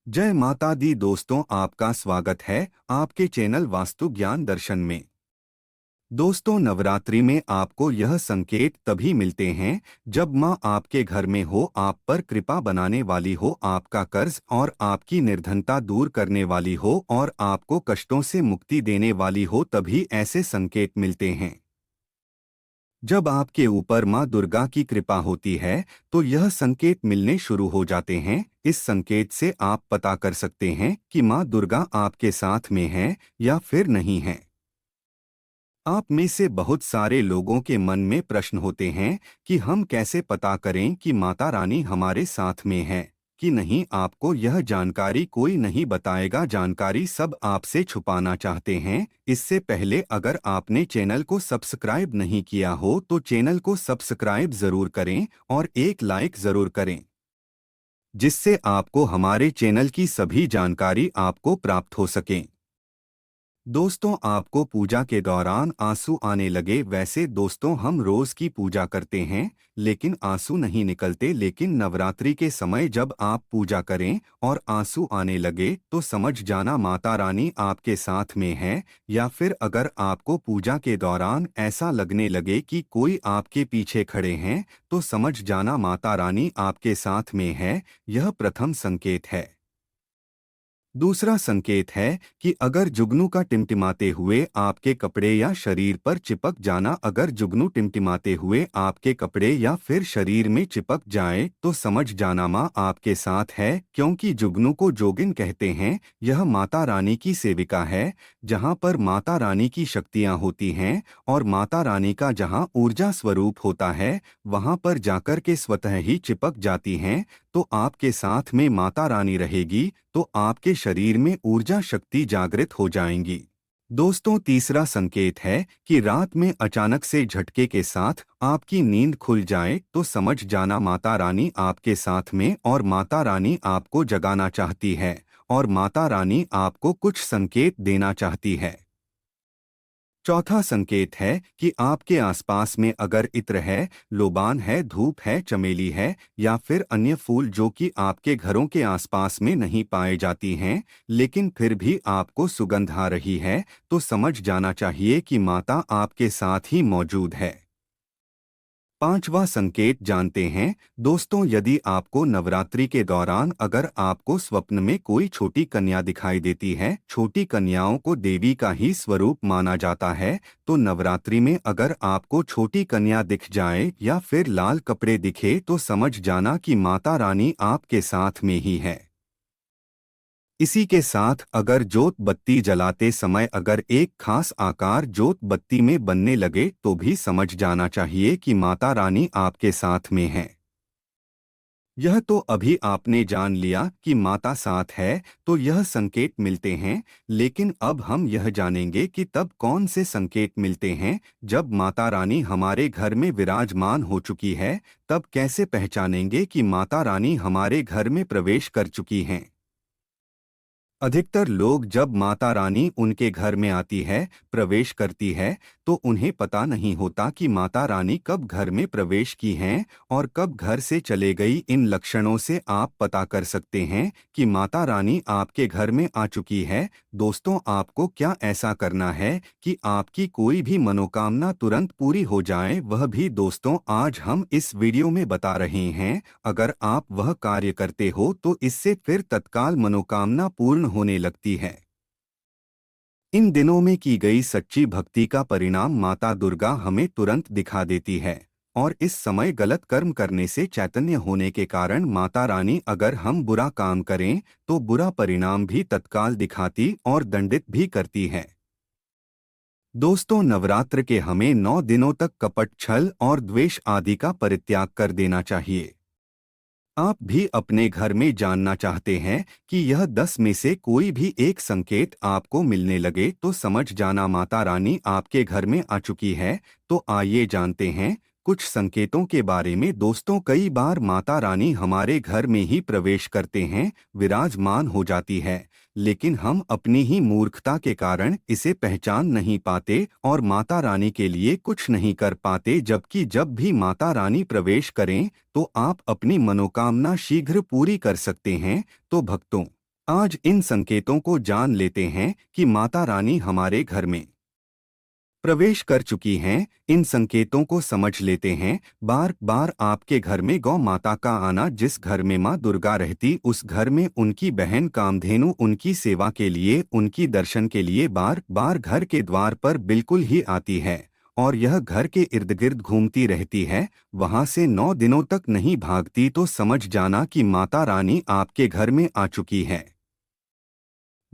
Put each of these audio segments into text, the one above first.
जय माता दी दोस्तों, आपका स्वागत है आपके चैनल वास्तु ज्ञान दर्शन में। दोस्तों, नवरात्रि में आपको यह संकेत तभी मिलते हैं जब माँ आपके घर में हो, आप पर कृपा बनाने वाली हो, आपका कर्ज और आपकी निर्धनता दूर करने वाली हो और आपको कष्टों से मुक्ति देने वाली हो, तभी ऐसे संकेत मिलते हैं। जब आपके ऊपर माँ दुर्गा की कृपा होती है तो यह संकेत मिलने शुरू हो जाते हैं। इस संकेत से आप पता कर सकते हैं कि माँ दुर्गा आपके साथ में है या फिर नहीं है। आप में से बहुत सारे लोगों के मन में प्रश्न होते हैं कि हम कैसे पता करें कि माता रानी हमारे साथ में है कि नहीं। आपको यह जानकारी कोई नहीं बताएगा, जानकारी सब आपसे छुपाना चाहते हैं। इससे पहले अगर आपने चैनल को सब्सक्राइब नहीं किया हो तो चैनल को सब्सक्राइब जरूर करें और एक लाइक जरूर करें, जिससे आपको हमारे चैनल की सभी जानकारी आपको प्राप्त हो सके। दोस्तों, आपको पूजा के दौरान आंसू आने लगे। वैसे दोस्तों, हम रोज की पूजा करते हैं लेकिन आंसू नहीं निकलते, लेकिन नवरात्रि के समय जब आप पूजा करें और आंसू आने लगे तो समझ जाना माता रानी आपके साथ में है। या फिर अगर आपको पूजा के दौरान ऐसा लगने लगे कि कोई आपके पीछे खड़े हैं तो समझ जाना माता रानी आपके साथ में है। यह प्रथम संकेत है। दूसरा संकेत है कि अगर जुगनू का टिमटिमाते हुए आपके कपड़े या शरीर पर चिपक जाना, अगर जुगनू टिमटिमाते हुए आपके कपड़े या फिर शरीर में चिपक जाए तो समझ जाना माँ आपके साथ है, क्योंकि जुगनू को जोगिन कहते हैं। यह माता रानी की सेविका है। जहाँ पर माता रानी की शक्तियाँ होती हैं और माता रानी का जहाँ ऊर्जा स्वरूप होता है वहाँ पर जाकर के स्वतः ही चिपक जाती हैं। तो आपके साथ में माता रानी रहेगी तो आपके शरीर में ऊर्जा शक्ति जागृत हो जाएंगी। दोस्तों, तीसरा संकेत है कि रात में अचानक से झटके के साथ आपकी नींद खुल जाए तो समझ जाना माता रानी आपके साथ में और माता रानी आपको जगाना चाहती है और माता रानी आपको कुछ संकेत देना चाहती है। चौथा संकेत है कि आपके आसपास में अगर इत्र है, लोबान है, धूप है, चमेली है या फिर अन्य फूल जो कि आपके घरों के आसपास में नहीं पाए जाती हैं लेकिन फिर भी आपको सुगंध आ रही है, तो समझ जाना चाहिए कि माता आपके साथ ही मौजूद है। पांचवा संकेत जानते हैं दोस्तों, यदि आपको नवरात्रि के दौरान अगर आपको स्वप्न में कोई छोटी कन्या दिखाई देती है, छोटी कन्याओं को देवी का ही स्वरूप माना जाता है, तो नवरात्रि में अगर आपको छोटी कन्या दिख जाए या फिर लाल कपड़े दिखे तो समझ जाना कि माता रानी आपके साथ में ही है। इसी के साथ अगर जोत बत्ती जलाते समय अगर एक खास आकार जोत बत्ती में बनने लगे तो भी समझ जाना चाहिए कि माता रानी आपके साथ में है। यह तो अभी आपने जान लिया कि माता साथ है तो यह संकेत मिलते हैं, लेकिन अब हम यह जानेंगे कि तब कौन से संकेत मिलते हैं जब माता रानी हमारे घर में विराजमान हो चुकी है। तब कैसे पहचानेंगे कि माता रानी हमारे घर में प्रवेश कर चुकी हैं। अधिकतर लोग जब माता रानी उनके घर में आती है, प्रवेश करती है, तो उन्हें पता नहीं होता कि माता रानी कब घर में प्रवेश की हैं और कब घर से चले गई। इन लक्षणों से आप पता कर सकते हैं कि माता रानी आपके घर में आ चुकी है। दोस्तों, आपको क्या ऐसा करना है कि आपकी कोई भी मनोकामना तुरंत पूरी हो जाए, वह भी दोस्तों आज हम इस वीडियो में बता रहे हैं। अगर आप वह कार्य करते हो तो इससे फिर तत्काल मनोकामना पूर्ण होने लगती है। इन दिनों में की गई सच्ची भक्ति का परिणाम माता दुर्गा हमें तुरंत दिखा देती है और इस समय गलत कर्म करने से चैतन्य होने के कारण माता रानी अगर हम बुरा काम करें तो बुरा परिणाम भी तत्काल दिखाती और दंडित भी करती है। दोस्तों, नवरात्र के हमें 9 दिनों तक कपट, छल और द्वेष आदि का परित्याग कर देना चाहिए। आप भी अपने घर में जानना चाहते हैं कि यह 10 में से कोई भी एक संकेत आपको मिलने लगे तो समझ जाना माता रानी आपके घर में आ चुकी है। तो आइए जानते हैं कुछ संकेतों के बारे में। दोस्तों, कई बार माता रानी हमारे घर में ही प्रवेश करते हैं, विराजमान हो जाती है, लेकिन हम अपनी ही मूर्खता के कारण इसे पहचान नहीं पाते और माता रानी के लिए कुछ नहीं कर पाते। जबकि जब भी माता रानी प्रवेश करें तो आप अपनी मनोकामना शीघ्र पूरी कर सकते हैं। तो भक्तों, आज इन संकेतों को जान लेते हैं कि माता रानी हमारे घर में प्रवेश कर चुकी हैं। इन संकेतों को समझ लेते हैं। बार बार आपके घर में गौ माता का आना, जिस घर में माँ दुर्गा रहती उस घर में उनकी बहन कामधेनु उनकी सेवा के लिए, उनकी दर्शन के लिए बार बार घर के द्वार पर बिल्कुल ही आती है और यह घर के इर्द गिर्द घूमती रहती है। वहां से 9 दिनों तक नहीं भागती तो समझ जाना कि माता रानी आपके घर में आ चुकी है।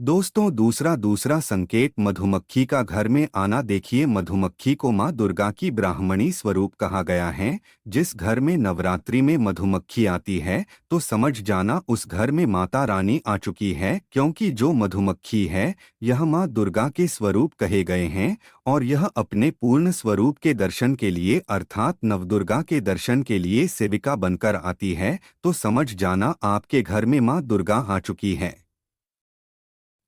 दोस्तों, दूसरा संकेत मधुमक्खी का घर में आना। देखिए, मधुमक्खी को माँ दुर्गा की ब्राह्मणी स्वरूप कहा गया है। जिस घर में नवरात्रि में मधुमक्खी आती है तो समझ जाना उस घर में माता रानी आ चुकी है, क्योंकि जो मधुमक्खी है यह माँ दुर्गा के स्वरूप कहे गए हैं और यह अपने पूर्ण स्वरूप के दर्शन के लिए अर्थात नवदुर्गा के दर्शन के लिए सेविका बनकर आती है। तो समझ जाना आपके घर में माँ दुर्गा आ चुकी है।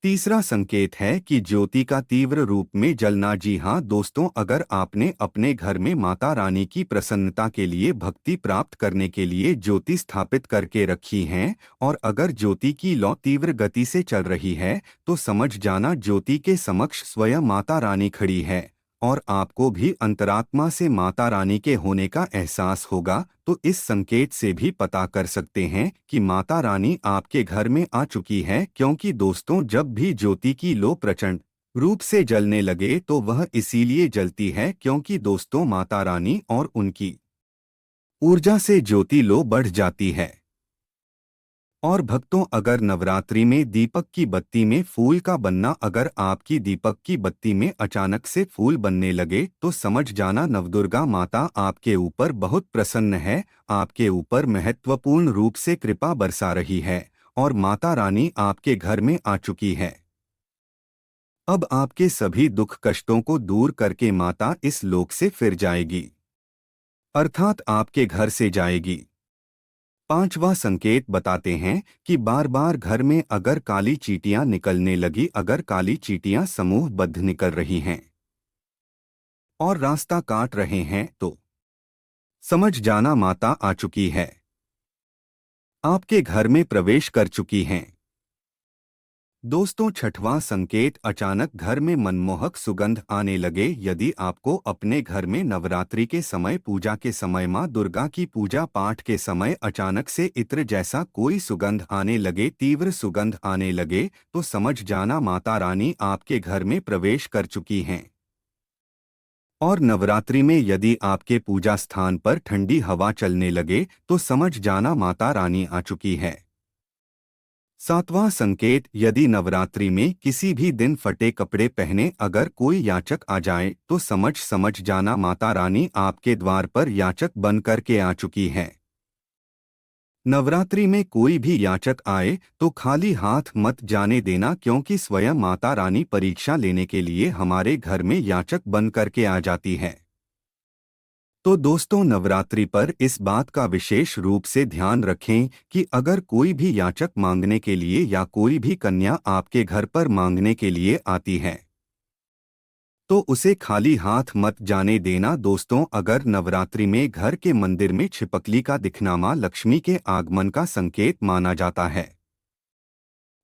तीसरा संकेत है कि ज्योति का तीव्र रूप में जलना। जी हाँ दोस्तों, अगर आपने अपने घर में माता रानी की प्रसन्नता के लिए, भक्ति प्राप्त करने के लिए ज्योति स्थापित करके रखी हैं और अगर ज्योति की लौ तीव्र गति से चल रही है तो समझ जाना ज्योति के समक्ष स्वयं माता रानी खड़ी है और आपको भी अंतरात्मा से माता रानी के होने का एहसास होगा। तो इस संकेत से भी पता कर सकते हैं कि माता रानी आपके घर में आ चुकी है, क्योंकि दोस्तों जब भी ज्योति की लो प्रचंड रूप से जलने लगे तो वह इसीलिए जलती है क्योंकि दोस्तों माता रानी और उनकी ऊर्जा से ज्योति लो बढ़ जाती है। और भक्तों, अगर नवरात्रि में दीपक की बत्ती में फूल का बनना, अगर आपकी दीपक की बत्ती में अचानक से फूल बनने लगे तो समझ जाना नवदुर्गा माता आपके ऊपर बहुत प्रसन्न है, आपके ऊपर महत्वपूर्ण रूप से कृपा बरसा रही है और माता रानी आपके घर में आ चुकी है। अब आपके सभी दुख कष्टों को दूर करके माता इस लोक से फिर जाएगी, अर्थात आपके घर से जाएगी। पांचवा संकेत बताते हैं कि बार बार घर में अगर काली चींटियां निकलने लगी, अगर काली चींटियां समूहबद्ध निकल रही हैं और रास्ता काट रहे हैं तो समझ जाना माता आ चुकी है, आपके घर में प्रवेश कर चुकी हैं। दोस्तों, छठवां संकेत, अचानक घर में मनमोहक सुगंध आने लगे। यदि आपको अपने घर में नवरात्रि के समय, पूजा के समय, माँ दुर्गा की पूजा पाठ के समय अचानक से इत्र जैसा कोई सुगंध आने लगे, तीव्र सुगंध आने लगे, तो समझ जाना माता रानी आपके घर में प्रवेश कर चुकी हैं। और नवरात्रि में यदि आपके पूजा स्थान पर ठंडी हवा चलने लगे तो समझ जाना माता रानी आ चुकी है। सातवां संकेत, यदि नवरात्रि में किसी भी दिन फटे कपड़े पहने अगर कोई याचक आ जाए तो समझ जाना माता रानी आपके द्वार पर याचक बन करके आ चुकी है। नवरात्रि में कोई भी याचक आए तो खाली हाथ मत जाने देना, क्योंकि स्वयं माता रानी परीक्षा लेने के लिए हमारे घर में याचक बन करके आ जाती है। तो दोस्तों, नवरात्रि पर इस बात का विशेष रूप से ध्यान रखें कि अगर कोई भी याचक मांगने के लिए या कोई भी कन्या आपके घर पर मांगने के लिए आती है तो उसे खाली हाथ मत जाने देना। दोस्तों, अगर नवरात्रि में घर के मंदिर में छिपकली का दिखना मां लक्ष्मी के आगमन का संकेत माना जाता है,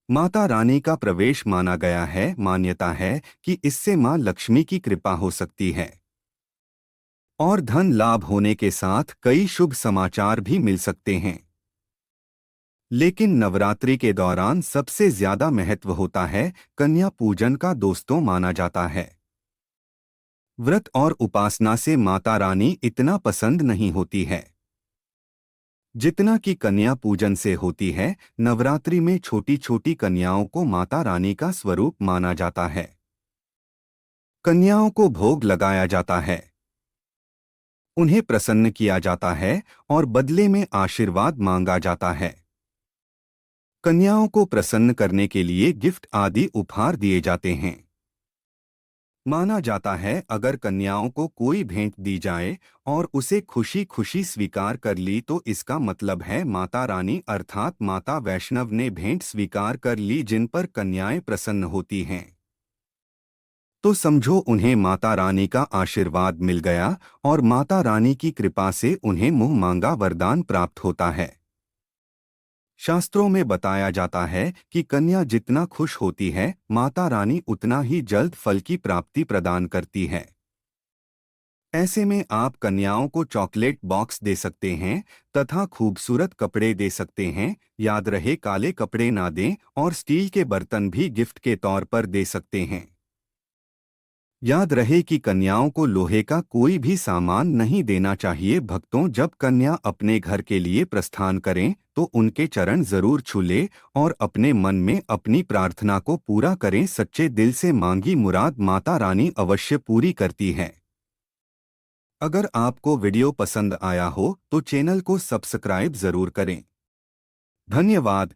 माता रानी का प्रवेश माना गया है। मान्यता है कि इससे मां लक्ष्मी की कृपा हो सकती है और धन लाभ होने के साथ कई शुभ समाचार भी मिल सकते हैं। लेकिन नवरात्रि के दौरान सबसे ज्यादा महत्व होता है कन्या पूजन का। दोस्तों, माना जाता है व्रत और उपासना से माता रानी इतना पसंद नहीं होती है जितना कि कन्या पूजन से होती है। नवरात्रि में छोटी छोटी कन्याओं को माता रानी का स्वरूप माना जाता है, कन्याओं को भोग लगाया जाता है, उन्हें प्रसन्न किया जाता है और बदले में आशीर्वाद मांगा जाता है। कन्याओं को प्रसन्न करने के लिए गिफ्ट आदि उपहार दिए जाते हैं। माना जाता है अगर कन्याओं को कोई भेंट दी जाए और उसे खुशी खुशी स्वीकार कर ली तो इसका मतलब है माता रानी अर्थात माता वैष्णव ने भेंट स्वीकार कर ली। जिन पर कन्याएं प्रसन्न होती हैं तो समझो उन्हें माता रानी का आशीर्वाद मिल गया और माता रानी की कृपा से उन्हें मुंह मांगा वरदान प्राप्त होता है। शास्त्रों में बताया जाता है कि कन्या जितना खुश होती है, माता रानी उतना ही जल्द फल की प्राप्ति प्रदान करती है। ऐसे में आप कन्याओं को चॉकलेट बॉक्स दे सकते हैं तथा खूबसूरत कपड़े दे सकते हैं। याद रहे, काले कपड़े ना दें और स्टील के बर्तन भी गिफ्ट के तौर पर दे सकते हैं। याद रहे कि कन्याओं को लोहे का कोई भी सामान नहीं देना चाहिए। भक्तों, जब कन्या अपने घर के लिए प्रस्थान करें तो उनके चरण जरूर छू ले और अपने मन में अपनी प्रार्थना को पूरा करें। सच्चे दिल से मांगी मुराद माता रानी अवश्य पूरी करती है। अगर आपको वीडियो पसंद आया हो तो चैनल को सब्सक्राइब जरूर करें। धन्यवाद।